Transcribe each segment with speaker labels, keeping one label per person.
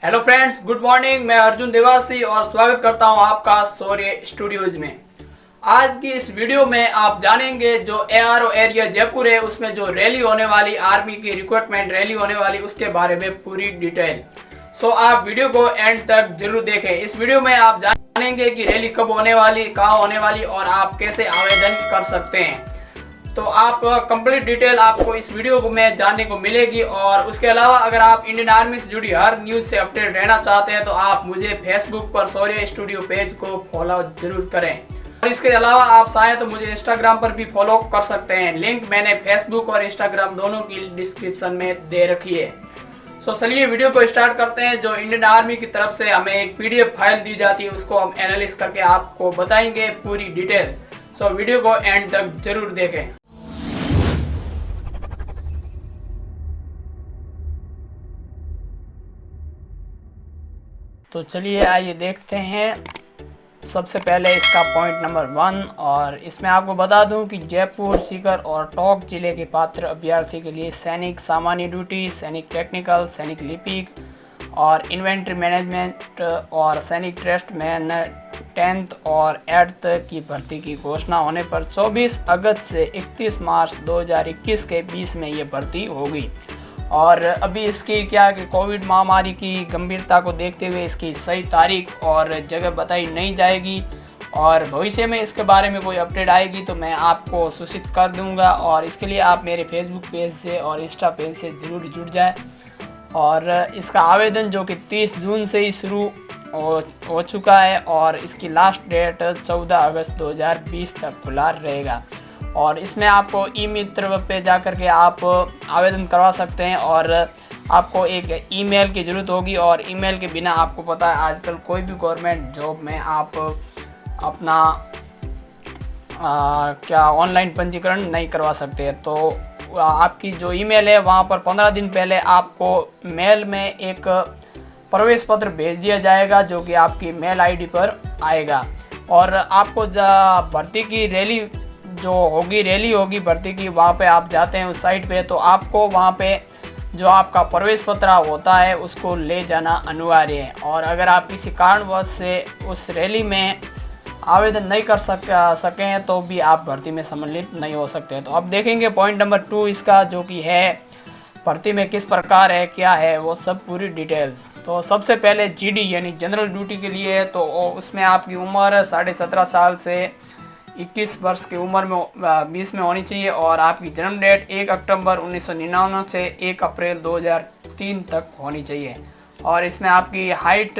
Speaker 1: Hello friends, good morning. मैं अर्जुन देवासी और स्वागत करता हूं आपका शौर्य स्टूडियोज में। आज की इस वीडियो में आप जानेंगे जो एआरओ एरिया जयपुर है उसमें जो रैली होने वाली, आर्मी की रिक्रूटमेंट रैली होने वाली, उसके बारे में पूरी डिटेल। सो आप वीडियो को एंड तक जरूर देखें। इस वीडियो में आप जानेंगे कि रैली कब होने वाली, कहाँ होने वाली और आप कैसे आवेदन कर सकते हैं। तो आप कंप्लीट डिटेल आपको इस वीडियो में जानने को मिलेगी। और उसके अलावा अगर आप इंडियन आर्मी से जुड़ी हर न्यूज़ से अपडेट रहना चाहते हैं तो आप मुझे फेसबुक पर शौर्य स्टूडियो पेज को फॉलो जरूर करें। और इसके अलावा आप चाहें तो मुझे इंस्टाग्राम पर भी फॉलो कर सकते हैं। लिंक मैंने फेसबुक और इंस्टाग्राम दोनों की डिस्क्रिप्शन में दे रखी है। सो चलिए वीडियो को स्टार्ट करते हैं। जो इंडियन आर्मी की तरफ से हमें एक पीडीएफ फाइल दी जाती है उसको हम एनालिसिस करके आपको बताएंगे पूरी डिटेल। सो वीडियो को एंड तक जरूर देखें। तो चलिए आइए देखते हैं। सबसे पहले इसका पॉइंट नंबर 1, और इसमें आपको बता दूं कि जयपुर, सीकर और टोंक जिले के पात्र अभ्यर्थी के लिए सैनिक सामान्य ड्यूटी, सैनिक टेक्निकल, सैनिक लिपिक और इन्वेंट्री मैनेजमेंट और सैनिक ट्रस्ट मैन 10th और 8th की भर्ती की घोषणा होने पर 24 अगस्त से 31 मार्च 2021 के बीच में ये भर्ती होगी। और अभी इसकी क्या कि कोविड महामारी की गंभीरता को देखते हुए इसकी सही तारीख और जगह बताई नहीं जाएगी। और भविष्य में इसके बारे में कोई अपडेट आएगी तो मैं आपको सूचित कर दूंगा। और इसके लिए आप मेरे फेसबुक पेज से और इंस्टा पेज से ज़रूर जुड़ जाए। और इसका आवेदन जो कि 30 जून से ही शुरू हो चुका है और इसकी लास्ट डेट 14 अगस्त 2020 तक खुला रहेगा। और इसमें आपको ई मित्र पे जा कर के आप आवेदन करवा सकते हैं। और आपको एक ईमेल की ज़रूरत होगी और ईमेल के बिना आपको पता है आजकल कोई भी गवर्नमेंट जॉब में आप अपना क्या ऑनलाइन पंजीकरण नहीं करवा सकते। तो आपकी जो ईमेल है वहाँ पर 15 दिन पहले आपको मेल में एक प्रवेश पत्र भेज दिया जाएगा जो कि आपकी मेल आईडी पर आएगा। और आपको भर्ती की रैली होगी भर्ती की, वहाँ पे आप जाते हैं उस साइट पे तो आपको वहाँ पे जो आपका प्रवेश पत्र होता है उसको ले जाना अनिवार्य है। और अगर आप किसी कारणवश से उस रैली में आवेदन नहीं कर सकें तो भी आप भर्ती में सम्मिलित नहीं हो सकते। तो अब देखेंगे पॉइंट नंबर 2 इसका, जो कि है भर्ती में किस प्रकार है, क्या है, वो सब पूरी डिटेल। तो सबसे पहले जीडी यानी जनरल ड्यूटी के लिए तो उसमें आपकी उम्र 17.5 साल से 21 वर्ष की उम्र में 20 में होनी चाहिए। और आपकी जन्म डेट 1 अक्टूबर 1999 से 1 अप्रैल 2003 तक होनी चाहिए। और इसमें आपकी हाइट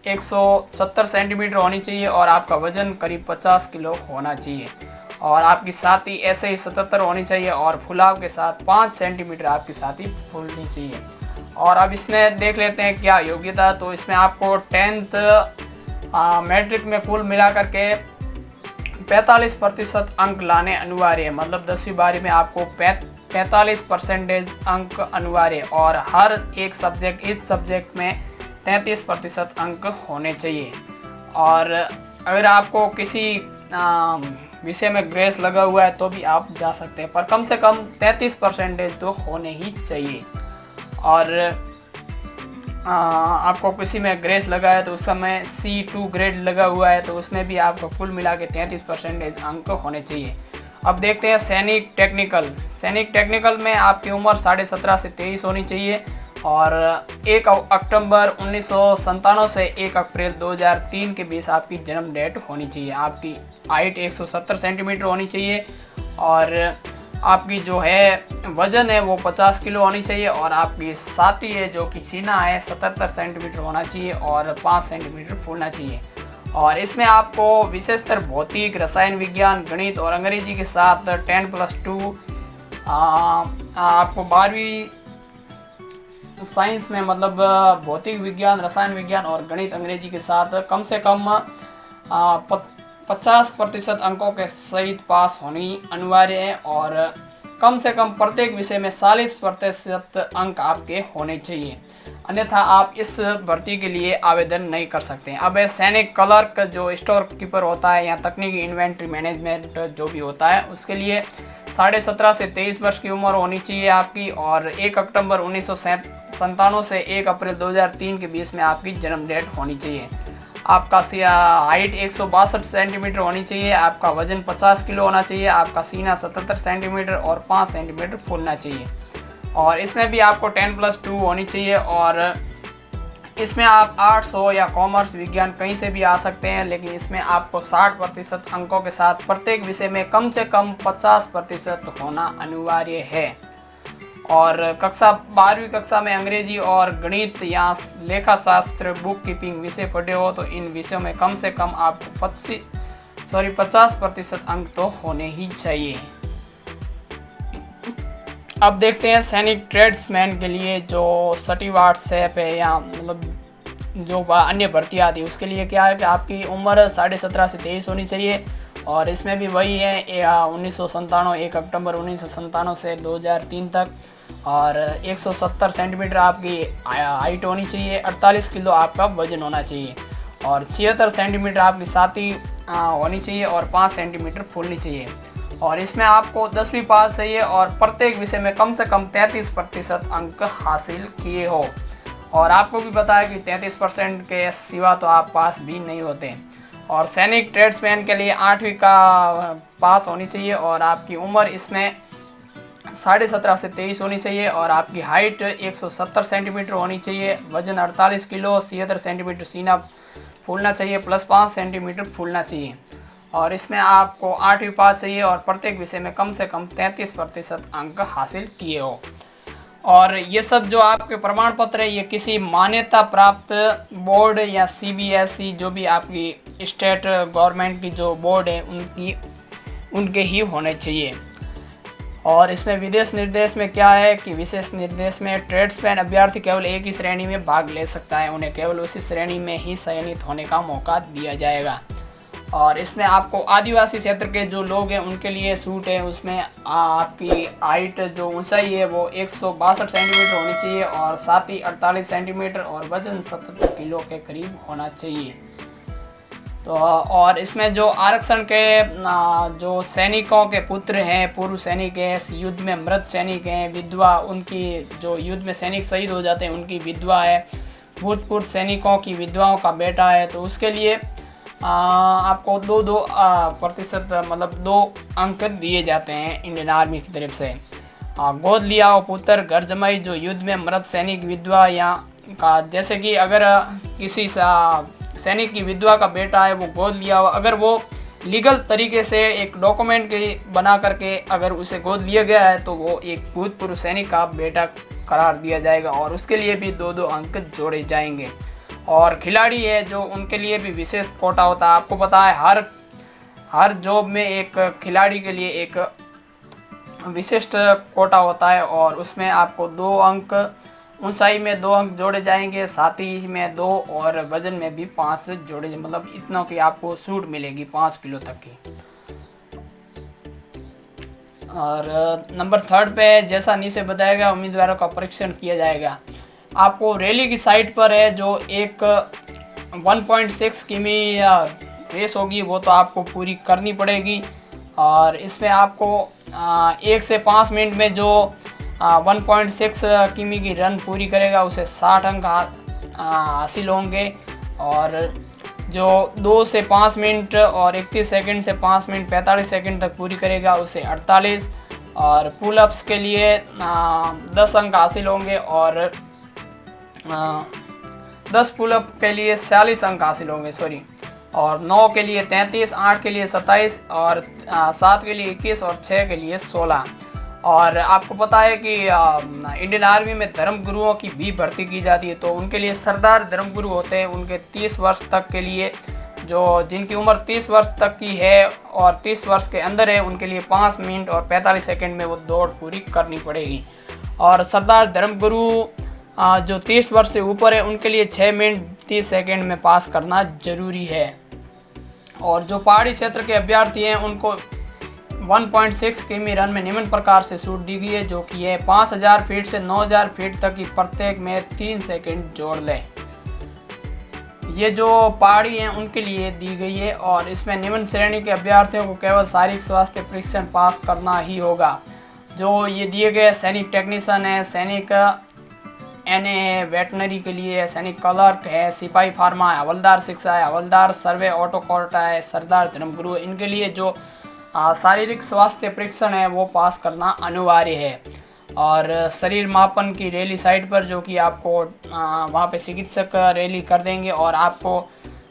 Speaker 1: 170 सेंटीमीटर होनी चाहिए और आपका वजन करीब 50 किलो होना चाहिए। और आपकी छाती ऐसे ही 77 होनी चाहिए और फुलाव के साथ 5 सेंटीमीटर आपकी छाती फूलनी चाहिए। और अब इसमें देख लेते हैं क्या योग्यता। तो इसमें आपको 10th मैट्रिक में कुल मिला करके 45% अंक लाने अनिवार्य है। मतलब 10वीं 12वीं में आपको 45% अंक अनिवार्य है। और हर एक सब्जेक्ट, इस सब्जेक्ट में 33% अंक होने चाहिए। और अगर आपको किसी विषय में ग्रेस लगा हुआ है तो भी आप जा सकते हैं, पर कम से कम 33% तो होने ही चाहिए। और आपको किसी में ग्रेस लगा है तो उस समय C2 ग्रेड लगा हुआ है तो उसमें भी आपको कुल मिला के 33% अंक होने चाहिए। अब देखते हैं सैनिक टेक्निकल। सैनिक टेक्निकल में आपकी उम्र 17.5 से 23 होनी चाहिए। और 1 अक्टूबर 1997 से 1 अप्रैल 2003 के बीच आपकी जन्म डेट होनी चाहिए। आपकी हाइट 170 सेंटीमीटर होनी चाहिए। और आपकी जो है वजन है वो 50 किलो होनी चाहिए। और आपकी छाती है जो कि सीना है 77 सेंटीमीटर होना चाहिए और 5 सेंटीमीटर फूलना चाहिए। और इसमें आपको विशेषतर भौतिक, रसायन विज्ञान, गणित और अंग्रेजी के साथ 10+2 आपको 12वीं साइंस में मतलब भौतिक विज्ञान, रसायन विज्ञान और गणित अंग्रेजी के साथ कम से कम 50% अंकों के सहित पास होनी अनिवार्य है। और कम से कम प्रत्येक विषय में 40% अंक आपके होने चाहिए। अन्यथा आप इस भर्ती के लिए आवेदन नहीं कर सकते हैं। अब है सैनिक क्लर्क, जो स्टोर कीपर होता है या तकनीकी इन्वेंट्री मैनेजमेंट जो भी होता है, उसके लिए 17.5 से 23 वर्ष की उम्र होनी चाहिए आपकी, और 1 अक्टूबर 1997 से 1 अप्रैल 2003 के बीच में आपकी जन्म डेट होनी चाहिए। आपका हाइट 162 सेंटीमीटर होनी चाहिए, आपका वजन 50 किलो होना चाहिए, आपका सीना 77 सेंटीमीटर और 5 सेंटीमीटर फूलना चाहिए, और इसमें भी आपको 10+2 होनी चाहिए। और इसमें आप आर्ट्स हो या कॉमर्स, विज्ञान कहीं से भी आ सकते हैं, लेकिन इसमें आपको 60% अंकों के साथ प्रत्येक विषय में कम से कम 50% होना अनिवार्य है। और 12वीं कक्षा में अंग्रेजी और गणित या लेखा शास्त्र, बुक कीपिंग विषय पढ़े हो तो इन विषयों में कम से कम आपको 50% अंक तो होने ही चाहिए। अब देखते हैं सैनिक ट्रेड्समैन के लिए जो सटी व्हाट्सएप है या मतलब जो अन्य भर्ती आती है उसके लिए क्या है कि आपकी उम्र 17.5 से 23 होनी चाहिए, और इसमें भी वही है 1997 1 अक्टूबर 1997 से 2003 तक, और 170 सेंटीमीटर आपकी हाइट होनी चाहिए, 48 किलो आपका वजन होना चाहिए, और 76 सेंटीमीटर आपकी छाती होनी चाहिए, और 5 सेंटीमीटर फूलनी चाहिए, और इसमें आपको 10वीं पास चाहिए, और प्रत्येक विषय में कम से कम 33% अंक हासिल किए हो। और आपको भी पता है कि 33% के सिवा तो आप पास भी नहीं होते। और सैनिक ट्रेड्समैन के लिए 8वीं का पास होनी चाहिए, और आपकी उम्र इसमें 17.5 से 23 होनी चाहिए, और आपकी हाइट 170 सेंटीमीटर होनी चाहिए, वजन 48 किलो, 76 सेंटीमीटर सीना फूलना चाहिए, +5 सेंटीमीटर फूलना चाहिए, और इसमें आपको 8वीं पास चाहिए, और प्रत्येक विषय में कम से कम 33% अंक हासिल किए हो। और ये सब जो आपके प्रमाण पत्र है ये किसी मान्यता प्राप्त बोर्ड या CBSE जो भी आपकी स्टेट गवर्नमेंट की जो बोर्ड है उनके ही होने चाहिए। और इसमें विदेश निर्देश में क्या है कि विशेष निर्देश में ट्रेड्समैन अभ्यर्थी केवल एक ही श्रेणी में भाग ले सकता है, उन्हें केवल उसी श्रेणी में ही चयनित होने का मौका दिया जाएगा। और इसमें आपको आदिवासी क्षेत्र के जो लोग हैं उनके लिए छूट है, उसमें आपकी हाइट जो ऊंचाई है वो 162 सेंटीमीटर होनी चाहिए, और छाती 48 सेंटीमीटर और वजन 77 किलो के करीब होना चाहिए। तो और इसमें जो आरक्षण के जो सैनिकों के पुत्र हैं, पूर्व सैनिक हैं, युद्ध में मृत सैनिक हैं, विधवा, उनकी जो युद्ध में सैनिक शहीद हो जाते हैं उनकी विधवा है, भूतपूर्व सैनिकों की विधवाओं का बेटा है, तो उसके लिए आपको 2% मतलब 2 अंक दिए जाते हैं इंडियन आर्मी की तरफ से। गोद लिया हो पुत्र, घर जमाई, जो युद्ध में मृत सैनिक, विधवा या का, जैसे कि अगर किसी सैनिक की विधवा का बेटा है वो गोद लिया हो, अगर वो लीगल तरीके से एक डॉक्यूमेंट के बना करके अगर उसे गोद लिया गया है तो वो एक भूतपूर्व सैनिक का बेटा करार दिया जाएगा, और उसके लिए भी 2 अंक जोड़े जाएंगे। और खिलाड़ी है जो उनके लिए भी विशेष कोटा होता है। आपको पता है हर जॉब में एक खिलाड़ी के लिए एक विशिष्ट कोटा होता है, और उसमें आपको 2 अंक, ऊंचाई में 2 अंक जोड़े जाएंगे, छाती में 2 और वजन में भी 5 जोड़े, मतलब इतना की आपको छूट मिलेगी 5 किलो तक की। और नंबर 3 पे जैसा नीचे बताया गया उम्मीदवारों का परीक्षण किया जाएगा। आपको रैली की साइट पर है जो एक 1.6 किमी रेस होगी वो तो आपको पूरी करनी पड़ेगी, और इसमें आपको 1 से 5 मिनट में जो 1.6 किमी की रन पूरी करेगा उसे 60 अंक हासिल होंगे, और जो 2 से 5 मिनट और 31 सेकंड से 5 मिनट 45 सेकंड तक पूरी करेगा उसे 48, और पुलअप्स के लिए 10 अंक हासिल होंगे, और 10 पुलअप के लिए 46 अंक हासिल होंगे और 9 के लिए 33, 8 के लिए 27, और 7 के लिए 21 और 6 के लिए 16। और आपको पता है कि इंडियन आर्मी में धर्म गुरुओं की भी भर्ती की जाती है, तो उनके लिए सरदार धर्म गुरु होते हैं, उनके 30 वर्ष तक के लिए, जो जिनकी उम्र 30 वर्ष तक की है और 30 वर्ष के अंदर है उनके लिए 5 मिनट और 45 सेकंड में वो दौड़ पूरी करनी पड़ेगी। और सरदार धर्म गुरु जो 30 वर्ष से ऊपर है उनके लिए 6 मिनट 30 सेकंड में पास करना जरूरी है। और जो पहाड़ी क्षेत्र के अभ्यर्थी हैं उनको 1.6 किमी रन में निम्न प्रकार से छूट दी गई है, जो कि है 5000 फीट से 9000 फीट तक की प्रत्येक में 3 सेकंड जोड़ लें। ये जो पहाड़ी हैं उनके लिए दी गई है और इसमें निम्न श्रेणी के अभ्यर्थियों को केवल शारीरिक स्वास्थ्य परीक्षण पास करना ही होगा। जो ये दिए गए सैनिक टेक्नीशियन है, सैनिक NA है, वेटनरी के लिए है, सैनिक क्लर्क है, सिपाही फार्मा है, हवलदार शिक्षा है, हवलदार सर्वे ऑटो कोर्टा है, सरदार धर्मगुरु है, इनके लिए जो शारीरिक स्वास्थ्य परीक्षण है वो पास करना अनिवार्य है। और शरीर मापन की रैली साइट पर जो कि आपको वहाँ पे चिकित्सक रैली कर देंगे और आपको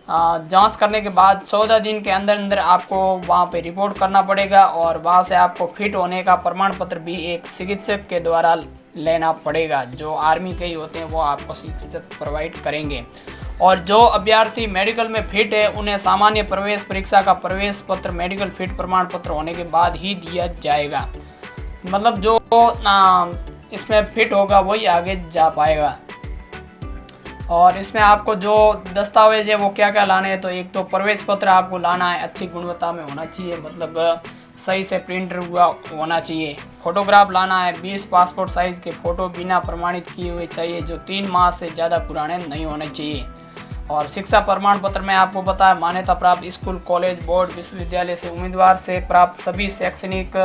Speaker 1: जांच करने के बाद 14 दिन के अंदर अंदर आपको वहाँ पे रिपोर्ट करना पड़ेगा और वहाँ से आपको फिट होने का प्रमाण पत्र भी एक चिकित्सक के द्वारा लेना पड़ेगा। जो आर्मी के ही होते हैं वो आपको चिकित्सक प्रोवाइड करेंगे। और जो अभ्यर्थी मेडिकल में फिट है उन्हें सामान्य प्रवेश परीक्षा का प्रवेश पत्र मेडिकल फिट प्रमाण पत्र होने के बाद ही दिया जाएगा। मतलब जो इसमें फिट होगा वही आगे जा पाएगा। और इसमें आपको जो दस्तावेज है वो क्या क्या लाने हैं, तो एक तो प्रवेश पत्र आपको लाना है, अच्छी गुणवत्ता में होना चाहिए, मतलब सही से प्रिंट हुआ होना चाहिए। फोटोग्राफ लाना है, 20 पासपोर्ट साइज़ के फ़ोटो बिना प्रमाणित किए हुए चाहिए, जो 3 माह से ज़्यादा पुराने नहीं होने चाहिए। और शिक्षा प्रमाण पत्र में आपको बताया मान्यता प्राप्त स्कूल, कॉलेज, बोर्ड, विश्वविद्यालय से उम्मीदवार से प्राप्त सभी शैक्षणिक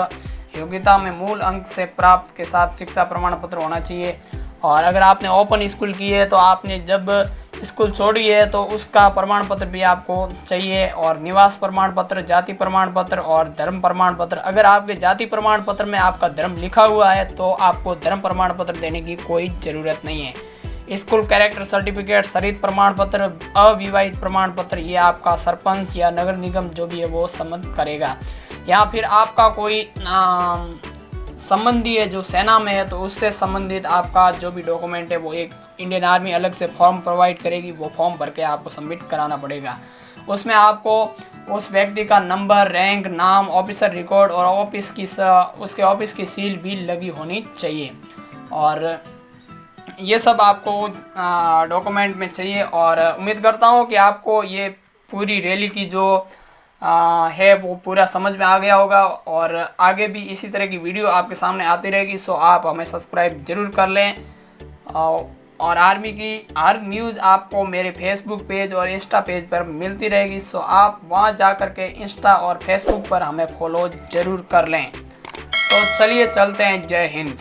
Speaker 1: योग्यता में मूल अंक से प्राप्त के साथ शिक्षा प्रमाण पत्र होना चाहिए। और अगर आपने ओपन स्कूल की है तो आपने जब स्कूल छोड़ी है तो उसका प्रमाण पत्र भी आपको चाहिए। और निवास प्रमाण पत्र, जाति प्रमाण पत्र और धर्म प्रमाण पत्र। अगर आपके जाति प्रमाण पत्र में आपका धर्म लिखा हुआ है तो आपको धर्म प्रमाण पत्र देने की कोई ज़रूरत नहीं है। स्कूल कैरेक्टर सर्टिफिकेट, शरीर प्रमाण पत्र, अविवाहित प्रमाण पत्र, ये आपका सरपंच या नगर निगम जो भी है वो सम्मत करेगा। या फिर आपका कोई संबंधी है जो सेना में है तो उससे संबंधित आपका जो भी डॉक्यूमेंट है वो एक इंडियन आर्मी अलग से फॉर्म प्रोवाइड करेगी, वो फॉर्म भर के आपको सबमिट कराना पड़ेगा। उसमें आपको उस व्यक्ति का नंबर, रैंक, नाम, ऑफिसर रिकॉर्ड और उसके ऑफिस की सील भी लगी होनी चाहिए। और ये सब आपको डॉक्यूमेंट में चाहिए। और उम्मीद करता हूँ कि आपको ये पूरी रैली की जो है वो पूरा समझ में आ गया होगा और आगे भी इसी तरह की वीडियो आपके सामने आती रहेगी। सो आप हमें सब्सक्राइब जरूर कर लें। और आर्मी की हर न्यूज़ आपको मेरे फेसबुक पेज और इंस्टा पेज पर मिलती रहेगी। सो आप वहां जा कर के इंस्टा और फेसबुक पर हमें फॉलो ज़रूर कर लें। तो चलिए चलते हैं। जय हिंद।